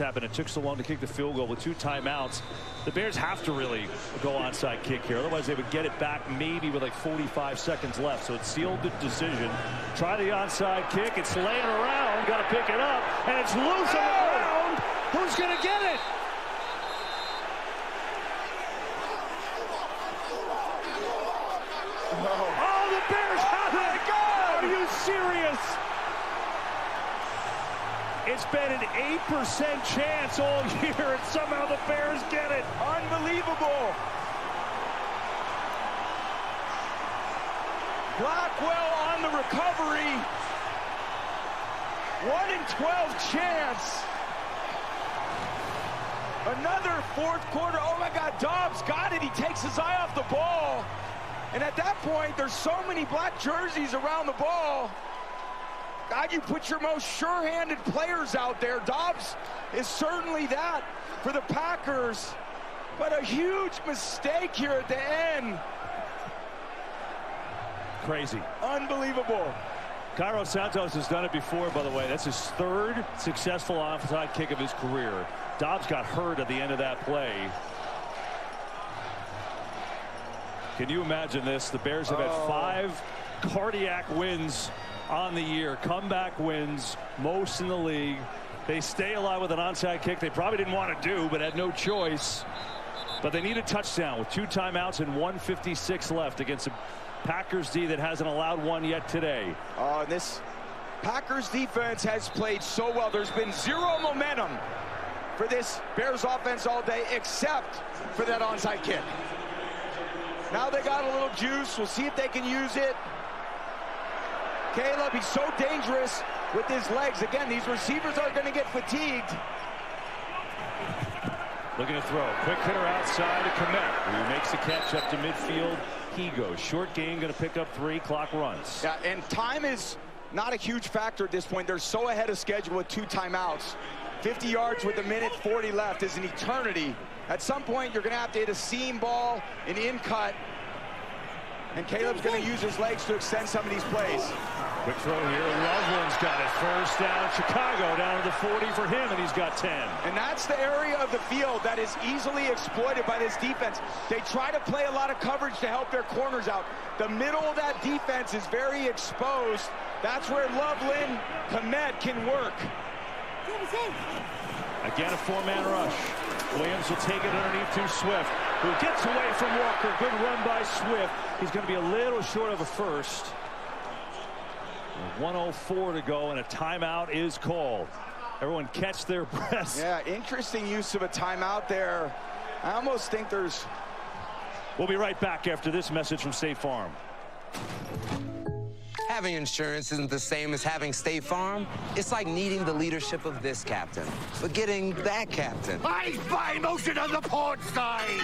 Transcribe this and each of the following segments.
happened. It took so long to kick the field goal with 2 timeouts. The Bears have to really go onside kick here. Otherwise, they would get it back maybe with like 45 seconds left. So it sealed the decision. Try the onside kick. It's laying around. Got to pick it up. And it's loose on the ground. Who's going to get it? Oh, the Bears have it. Are you serious? It's been an 8% chance all year, and somehow the Bears get it. Unbelievable. Blackwell on the recovery. 1 in 12 chance. Another fourth quarter. Oh my God, Dobbs got it. He takes his eye off the ball. And at that point, there's so many black jerseys around the ball. God, you put your most sure-handed players out there. Dobbs is certainly that for the Packers. But a huge mistake here at the end. Crazy. Unbelievable. Cairo Santos has done it before, by the way. That's his 3rd successful onside kick of his career. Dobbs got hurt at the end of that play. Can you imagine this? The Bears have had 5 cardiac wins on the year, comeback wins, most in the league. They stay alive with an onside kick they probably didn't want to do, but had no choice. But they need a touchdown with 2 timeouts and 1:56 left against a Packers D that hasn't allowed one yet today. This Packers defense has played so well. There's been 0 momentum for this Bears offense all day, except for that onside kick. Now they got a little juice. We'll see if they can use it. Caleb, he's so dangerous with his legs. Again, these receivers are going to get fatigued. Looking to throw. Quick hitter outside to Kmet, who makes the catch up to midfield. He goes. Short gain, going to pick up 3. Clock runs. Yeah, and time is not a huge factor at this point. They're so ahead of schedule with 2 timeouts. 50 yards with 1:40 left is an eternity. At some point, you're going to have to hit a seam ball, an in-cut. And Caleb's going to use his legs to extend some of these plays. Quick throw here. Loveland's got it. First down. Chicago down to the 40 for him, and he's got 10. And that's the area of the field that is easily exploited by this defense. They try to play a lot of coverage to help their corners out. The middle of that defense is very exposed. That's where Loveland, Kmet can work. Again, a 4-man rush. Williams will take it underneath to Swift, who gets away from Walker. Good run by Swift. He's going to be a little short of a first. 1:04 to go, and a timeout is called. Everyone catch their breath. Yeah, interesting use of a timeout there. I almost think there's... We'll be right back after this message from State Farm. Having insurance isn't the same as having State Farm. It's like needing the leadership of this captain, but getting that captain. I spy motion on the port side!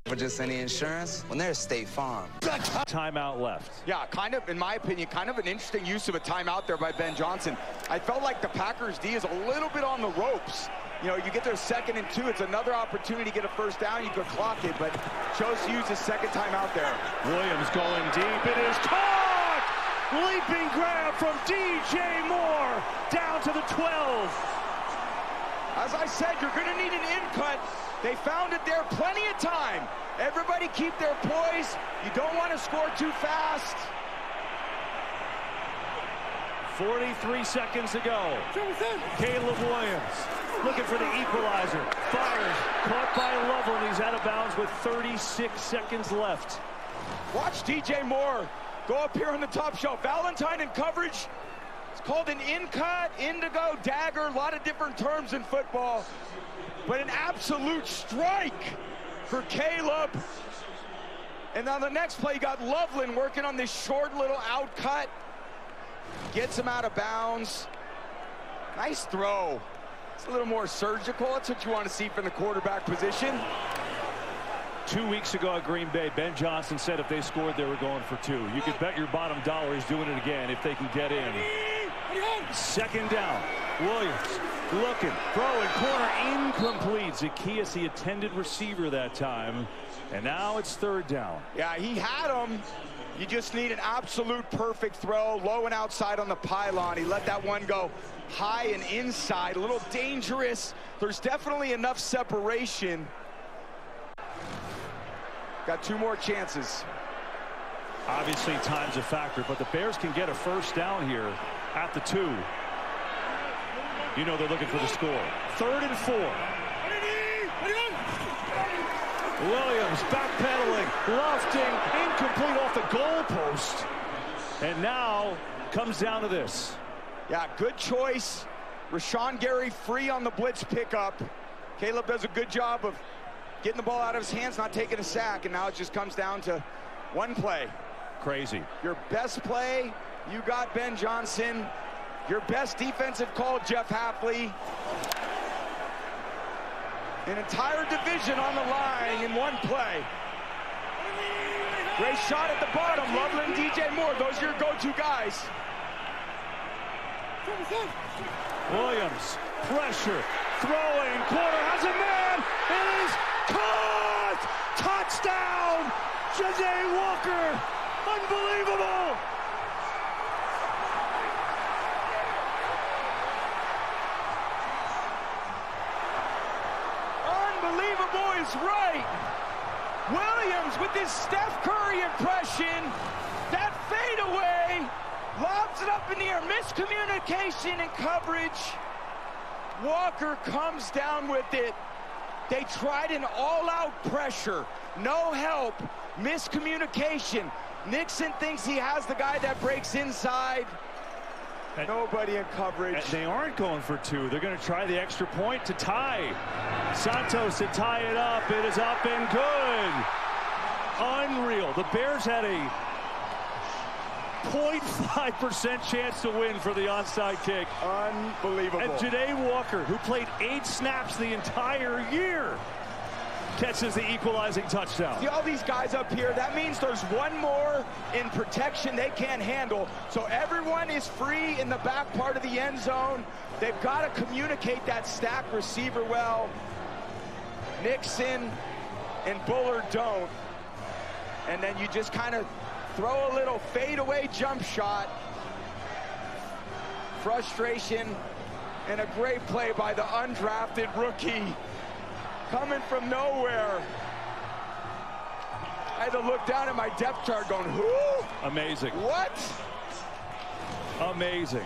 For just any insurance, when there's State Farm. Timeout left. Yeah, kind of, in my opinion, kind of an interesting use of a timeout there by Ben Johnson. I felt like the Packers D is a little bit on the ropes. You know, you get their 2nd and 2, it's another opportunity to get a first down. You could clock it, but chose to use his 2nd time out there. Williams going deep. It is caught! Leaping grab from DJ Moore down to the 12. As I said, you're going to need an in-cut. They found it there plenty of time. Everybody keep their poise. You don't want to score too fast. 43 seconds to go. Caleb Williams looking for the equalizer. Fires. Caught by Loveland. He's out of bounds with 36 seconds left. Watch DJ Moore go up here on the top shelf. Valentine in coverage. It's called an in-cut, indigo, dagger, a lot of different terms in football. But an absolute strike for Caleb. And on the next play, you got Loveland working on this short little out cut. Gets him out of bounds. Nice throw. It's a little more surgical. That's what you want to see from the quarterback position. 2 weeks ago at Green Bay, Ben Johnson said if they scored, they were going for 2. You could bet your bottom dollar he's doing it again if they can get in. 2nd down. Williams looking, throwing, corner, incomplete. Zacchaeus, the intended receiver that time. And now it's 3rd down. Yeah, he had him. You just need an absolute perfect throw, low and outside on the pylon. He let that one go high and inside, a little dangerous. There's definitely enough separation. Got 2 more chances. Obviously, time's a factor, but the Bears can get a 1st down here at the 2. You know they're looking for the score. 3rd and 4. Williams backpedaling, lofting, incomplete off the goalpost. And now comes down to this. Yeah, good choice. Rashawn Gary free on the blitz pickup. Caleb does a good job of getting the ball out of his hands, not taking a sack, and now it just comes down to one play. Crazy. Your best play, you got Ben Johnson. Your best defensive call, Jeff Hafley. An entire division on the line in one play. Great shot at the bottom. Loveland, DJ Moore, those are your go-to guys. Williams, pressure, throwing, corner, has a man, it is caught! Touchdown! Ja'Day Walker, unbelievable! Unbelievable is right. Williams with his Steph Curry impression. That fadeaway lobs it up in the air. Miscommunication and coverage. Walker comes down with it. They tried an all-out pressure. No help. Miscommunication. Nixon thinks he has the guy that breaks inside. Nobody in coverage. And they aren't going for 2. They're going to try the extra point to tie. Santos to tie it up. It is up and good. Unreal. The Bears had a 0.5% chance to win for the onside kick. Unbelievable. And Ja'Day Walker, who played 8 snaps the entire year, catches the equalizing touchdown. See all these guys up here, that means there's one more in protection they can't handle. So everyone is free in the back part of the end zone. They've got to communicate that stack receiver well. Nixon and Bullard don't. And then you just kind of throw a little fadeaway jump shot. Frustration and a great play by the undrafted rookie. Coming from nowhere. I had to look down at my depth chart going, who? Amazing. What? Amazing.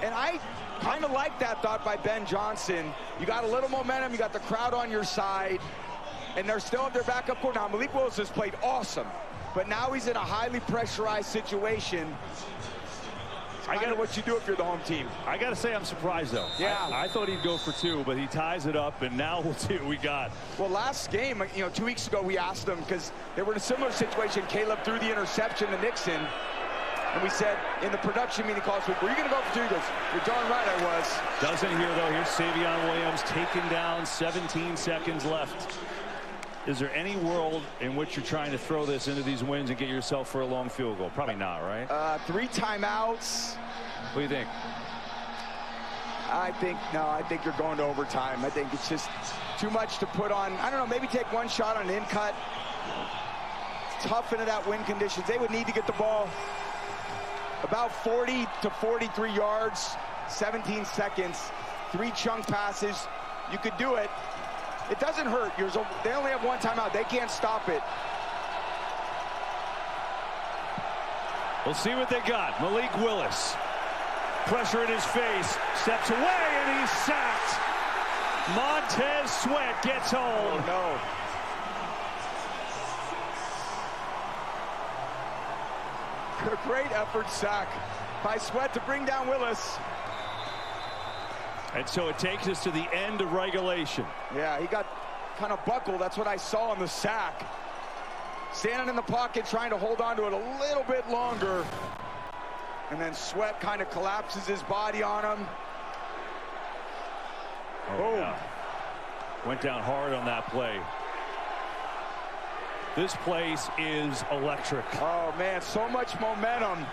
And I kind of like that thought by Ben Johnson. You got a little momentum, you got the crowd on your side, and they're still at their backup court. Now, Malik Willis has played awesome, but now he's in a highly pressurized situation. I got what you do if you're the home team. I got to say I'm surprised, though. Yeah. I thought he'd go for 2, but he ties it up, and now we'll see what we got. Well, last game, 2 weeks ago, we asked him, because they were in a similar situation. Caleb threw the interception to Nixon, and we said in the production meeting last week, were you going to go for 2? He goes, you're darn right I was. Doesn't here, though. Here's Savion Williams taken down, 17 seconds left. Is there any world in which you're trying to throw this into these wins and get yourself for a long field goal? Probably not, right? 3 timeouts. What do you think? I think you're going to overtime. I think it's just too much to put on. I don't know, maybe take one shot on an in-cut. Tough into that wind conditions. They would need to get the ball about 40 to 43 yards, 17 seconds, 3 chunk passes. You could do it. It doesn't hurt. They only have 1 timeout. They can't stop it. We'll see what they got. Malik Willis. Pressure in his face. Steps away, and he's sacked. Montez Sweat gets home. Oh, no. A great effort sack by Sweat to bring down Willis. And so it takes us to the end of regulation. Yeah, he got kind of buckled. That's what I saw in the sack. Standing in the pocket, trying to hold on to it a little bit longer. And then Sweat kind of collapses his body on him. Oh, yeah. Went down hard on that play. This place is electric. Oh, man, so much momentum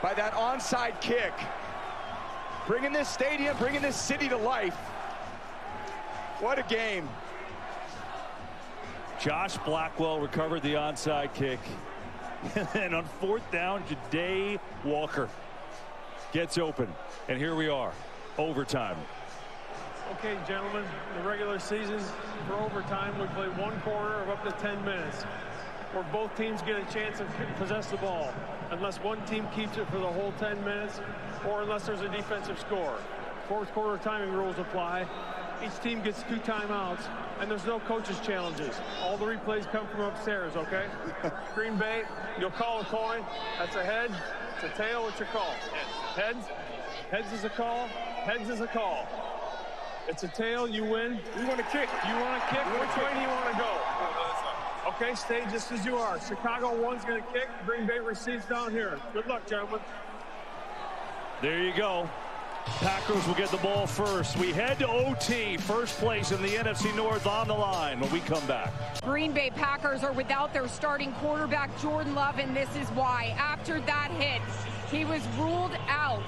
by that onside kick. Bringing this stadium, bringing this city to life. What a game. Josh Blackwell recovered the onside kick. And then on 4th down, Ja'Day Walker gets open. And here we are, overtime. Okay, gentlemen, the regular season for overtime, we play one quarter of up to 10 minutes, where both teams get a chance to possess the ball, unless one team keeps it for the whole 10 minutes, or unless there's a defensive score. 4th quarter timing rules apply. Each team gets 2 timeouts, and there's no coaches' challenges. All the replays come from upstairs, okay? Green Bay, you'll call a coin. That's a head. It's a tail. What's your call? Heads. Heads is a call. Heads is a call. It's a tail. You win. You want to kick. You want to kick? Which way do you want to go? Okay, stay just as you are. Chicago 1's going to kick. Green Bay receives down here. Good luck, gentlemen. There you go. Packers will get the ball first. We head to OT. First place in the NFC North on the line when we come back. Green Bay Packers are without their starting quarterback, Jordan Love, and this is why. After that hit, he was ruled out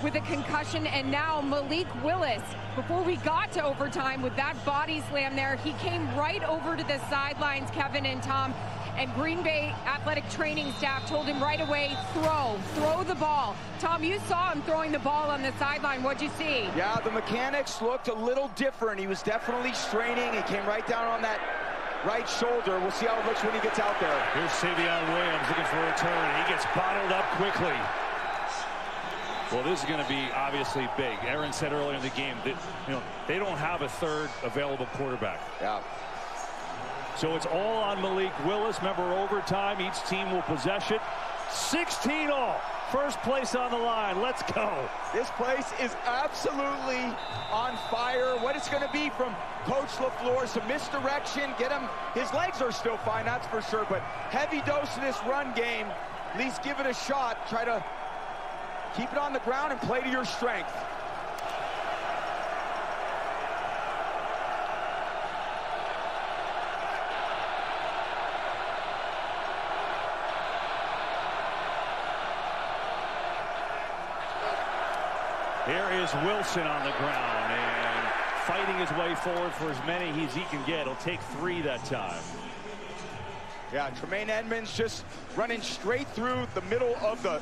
with a concussion, and now Malik Willis, before we got to overtime with that body slam there, he came right over to the sidelines, Kevin and Tom, and Green Bay athletic training staff told him right away, throw the ball. Tom, you saw him throwing the ball on the sideline. What'd you see? Yeah, the mechanics looked a little different. He was definitely straining. He came right down on that right shoulder. We'll see how it looks when he gets out there. Here's Savion Williams looking for a turn. He gets bottled up quickly. Well, this is going to be obviously big. Aaron said earlier in the game that they don't have a third available quarterback. Yeah. So it's all on Malik Willis. Remember, overtime, each team will possess it. 16 all. First place on the line. Let's go. This place is absolutely on fire. What it's going to be from Coach LaFleur, some misdirection. Get him. His legs are still fine, that's for sure. But heavy dose of this run game. At least give it a shot. Try to keep it on the ground and play to your strength. Here is Wilson on the ground and fighting his way forward for as many as he can get. He'll take 3 that time. Yeah, Tremaine Edmonds just running straight through the middle of the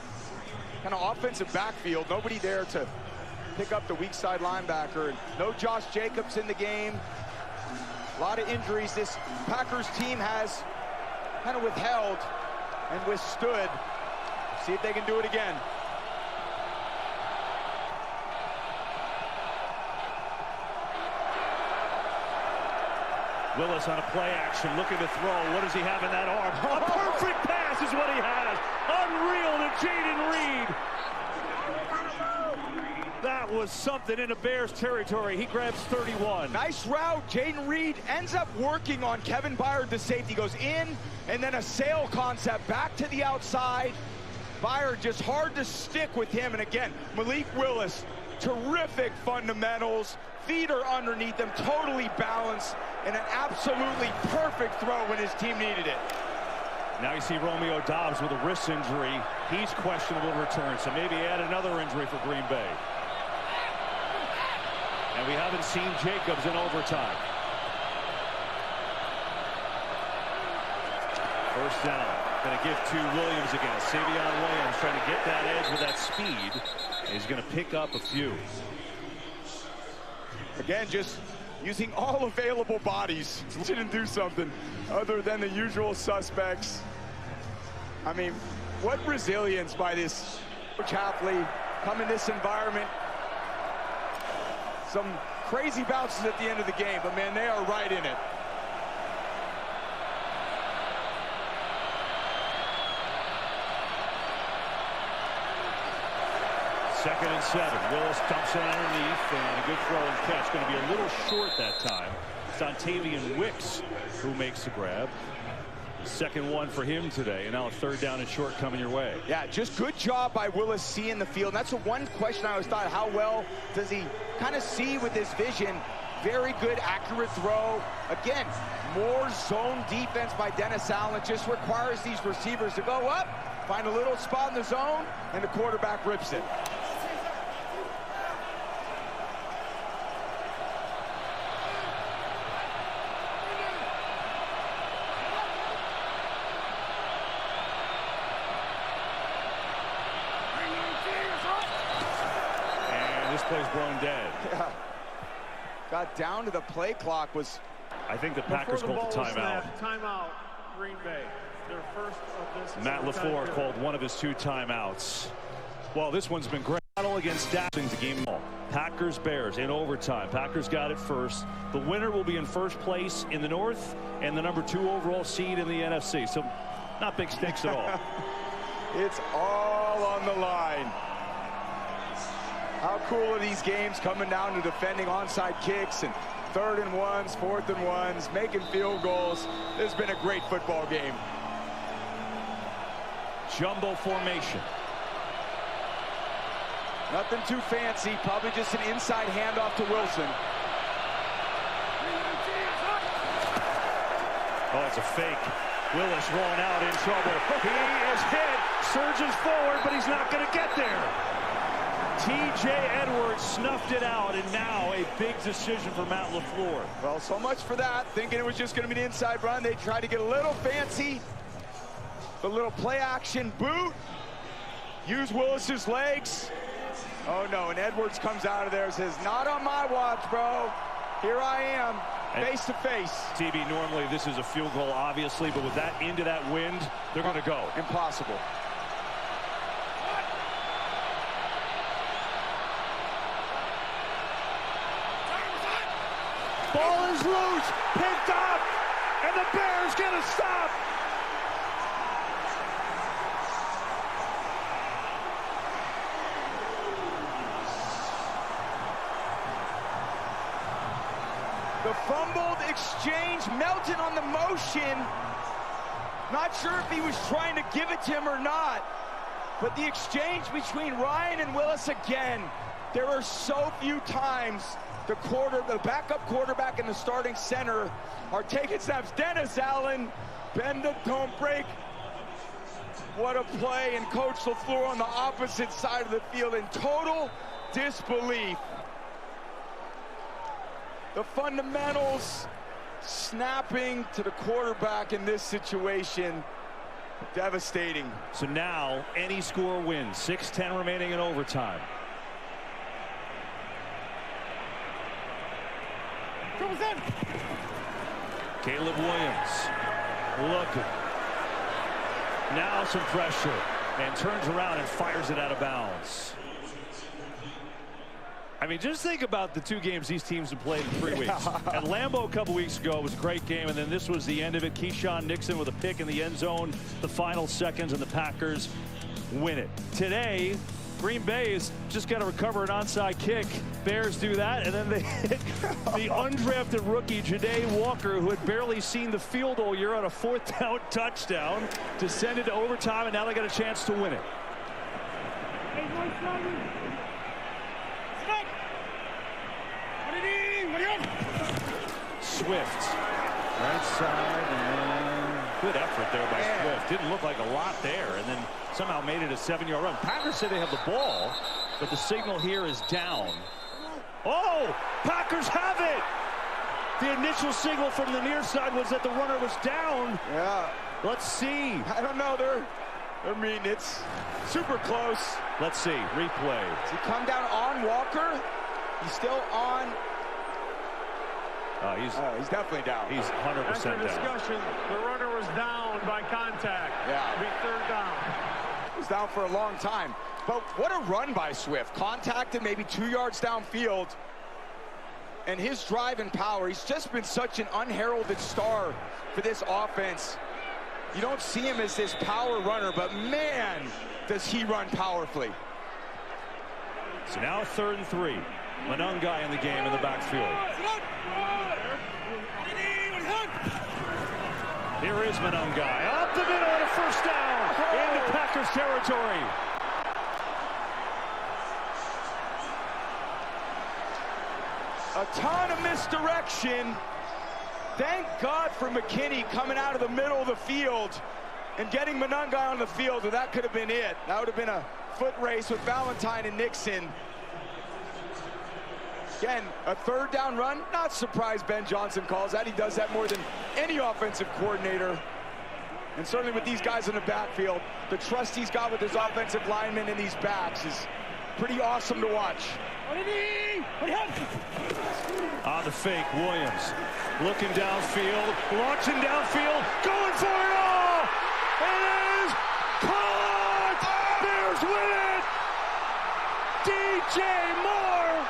kind of offensive backfield. Nobody there to pick up the weak side linebacker. No Josh Jacobs in the game. A lot of injuries this Packers team has kind of withheld and withstood. See if they can do it again. Willis on a play action, looking to throw. What does he have in that arm? A perfect pass is what he has. Unreal to Jayden Reed. That was something in the Bears territory. He grabs 31. Nice route. Jayden Reed ends up working on Kevin Byard, the safety. Goes in, and then a sail concept back to the outside. Byard just hard to stick with him. And again, Malik Willis, terrific fundamentals. Feet are underneath them, totally balanced, and an absolutely perfect throw when his team needed it. Now you see Romeo Doubs with a wrist injury. He's questionable return, so maybe add another injury for Green Bay. And we haven't seen Jacobs in overtime. First down. Going to give to Williams again. Savion Williams trying to get that edge with that speed. He's going to pick up a few. Again, just using all available bodies. Didn't do something other than the usual suspects. I mean, what resilience by this Coach Hafley come in this environment. Some crazy bounces at the end of the game, but man, they are right in it. Second and 7. Willis dumps it underneath, and a good throw and catch. Going to be a little short that time. It's Dontavian Wicks who makes the grab. Second one for him today, and now a third down and short coming your way. Yeah, just good job by Willis seeing the field. And that's the one question I always thought, how well does he kind of see with his vision? Very good, accurate throw. Again, more zone defense by Dennis Allen. Just requires these receivers to go up, find a little spot in the zone, and the quarterback rips it. this play's blown dead. Yeah. Got down to the play clock. I think the Packers called the timeout. Timeout, Green Bay. Their first of this. Matt LaFleur called one of his 2 timeouts. Well, this one's been great. Battle against Dallas to game ball. Packers Bears in overtime. Packers got it first. The winner will be in first place in the North and the number 2 overall seed in the NFC. So not big stakes at all. It's all on the line. How cool are these games coming down to defending onside kicks and 3rd and 1s, 4th and 1s, making field goals. This has been a great football game. Jumbo formation. Nothing too fancy, probably just an inside handoff to Wilson. Oh, it's a fake. Willis rolling out in trouble. He is hit, surges forward, but he's not going to get there. T.J. Edwards snuffed it out, and now a big decision for Matt LaFleur. Well, so much for that. Thinking it was just going to be an inside run. They tried to get a little fancy. The little play action boot. Use Willis's legs. Oh no, and Edwards comes out of there and says, not on my watch, bro. Here I am, face to face. TB, normally this is a field goal, obviously, but with that into that wind, they're going to go. Impossible. Ball is loose, picked up, and the Bears get a stop. The fumbled exchange, Melton on the motion. Not sure if he was trying to give it to him or not, but the exchange between Ryan and Willis again. There are so few times the backup quarterback and the starting center are taking snaps. Dennis Allen, bend it, don't break. What a play, and Coach LaFleur on the opposite side of the field in total disbelief. The fundamentals snapping to the quarterback in this situation. Devastating. So now any score wins. 6:10 remaining in overtime. Caleb Williams looking. Now some pressure and turns around and fires it out of bounds. I mean, just think about the 2 games these teams have played in 3 weeks. At Lambeau a couple weeks ago, it was a great game, and then this was the end of it. Keyshawn Nixon with a pick in the end zone, the final seconds, and the Packers win it. Today, Green Bay has just got to recover an onside kick. Bears do that, and then they hit the undrafted rookie, Ja'Day Walker, who had barely seen the field all year on a 4th down touchdown, to send it to overtime, and now they got a chance to win it. Swift, right side, and good effort there by Swift. Didn't look like a lot there, and then somehow made it a 7-yard run. Packers say they have the ball, but the signal here is down. Oh, Packers have it! The initial signal from the near side was that the runner was down. Yeah. Let's see. I don't know. I mean, it's super close. Let's see. Replay. Does he come down on Walker? He's still on. He's definitely down. He's 100% After down. discussion, the runner was down by contact. Yeah. It'll be 3rd down. He was down for a long time. But what a run by Swift. Contacted maybe 2 yards downfield. And his drive and power, he's just been such an unheralded star for this offense. You don't see him as this power runner, but man, does he run powerfully. So now 3rd and 3. Monangai in the game in the backfield. Here is Monangai. Up the middle and a 1st down into Packers territory. A ton of misdirection. Thank God for McKinney coming out of the middle of the field and getting Monangai on the field, or that could have been it. That would have been a foot race with Valentine and Nixon. Again, a 3rd down run. Not surprised Ben Johnson calls that. He does that more than any offensive coordinator. And certainly with these guys in the backfield, the trust he's got with his offensive linemen and these backs is pretty awesome to watch. On the fake, Williams looking downfield, launching downfield, going for it all. It is caught. Bears win it. DJ Moore.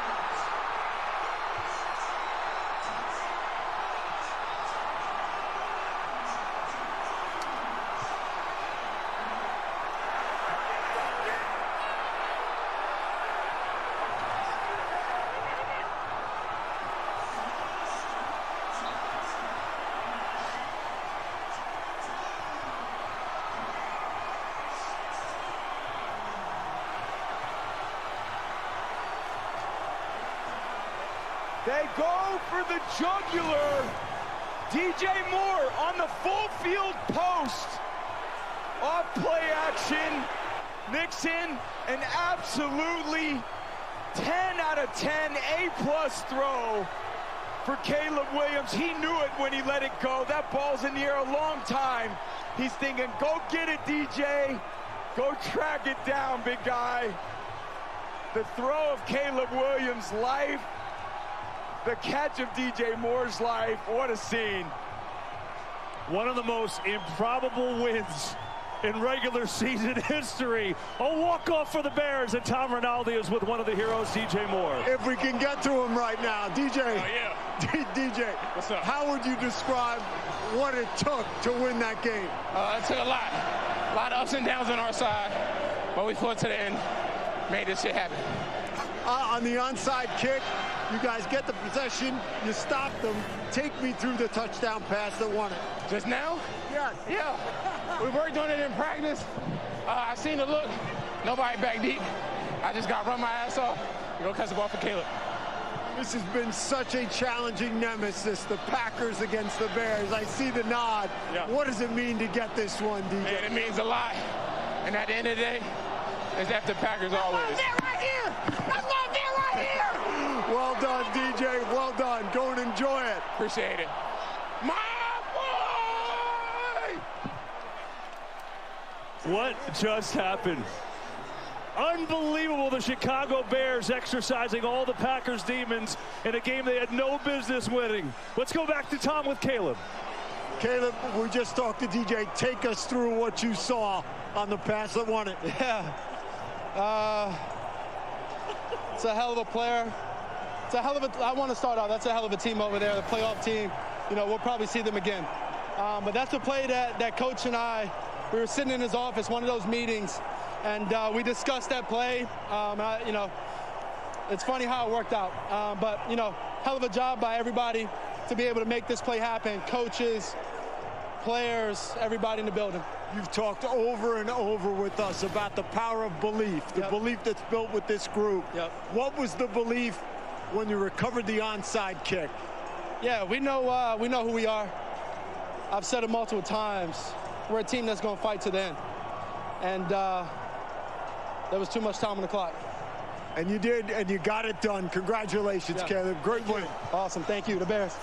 They go for the jugular. DJ Moore on the full field post. Off play action. Nixon, an absolutely 10 out of 10 A+ throw for Caleb Williams. He knew it when he let it go. That ball's in the air a long time. He's thinking, go get it, DJ. Go track it down, big guy. The throw of Caleb Williams' life. The catch of DJ Moore's life. What a scene. One of the most improbable wins in regular season history. A walk-off for the Bears, and Tom Rinaldi is with one of the heroes, DJ Moore. If we can get to him right now, DJ. Oh, yeah. DJ, what's up? How would you describe what it took to win that game? It took a lot of ups and downs on our side, but we fought to the end, made this shit happen. On the onside kick, you guys get the possession, you stop them. Take me through the touchdown pass that won it. Just now? Yes. Yeah. We worked on it in practice. I seen the look. Nobody back deep. I just got to run my ass off and go catch the ball for Caleb. This has been such a challenging nemesis, the Packers against the Bears. I see the nod. Yeah. What does it mean to get this one, DJ? Man, it means a lot. And at the end of the day, it's after Packers always. That's right here! That's not there right here! Well done, DJ. Well done. Go and enjoy it. Appreciate it. My boy! What just happened? Unbelievable, the Chicago Bears exercising all the Packers demons in a game they had no business winning. Let's go back to Tom with Caleb. Caleb, we just talked to DJ. Take us through what you saw on the pass that won it. Yeah. It's a hell of a player. It's a hell of a, I want to start out, that's a hell of a team over there, the playoff team. You know, we'll probably see them again. But that's a play that Coach and I, we were sitting in his office, one of those meetings, and we discussed that play. You know, it's funny how it worked out. But, you know, hell of a job by everybody to be able to make this play happen. Coaches, players, everybody in the building. You've talked over and over with us about the power of belief, the belief that's built with this group. Yep. What was the belief when you recovered the onside kick? Yeah, we know who we are. I've said it multiple times. We're a team that's going to fight to the end. And there was too much time on the clock. And you did, and you got it done. Congratulations, Caleb. Great win. Awesome. Thank you. The Bears.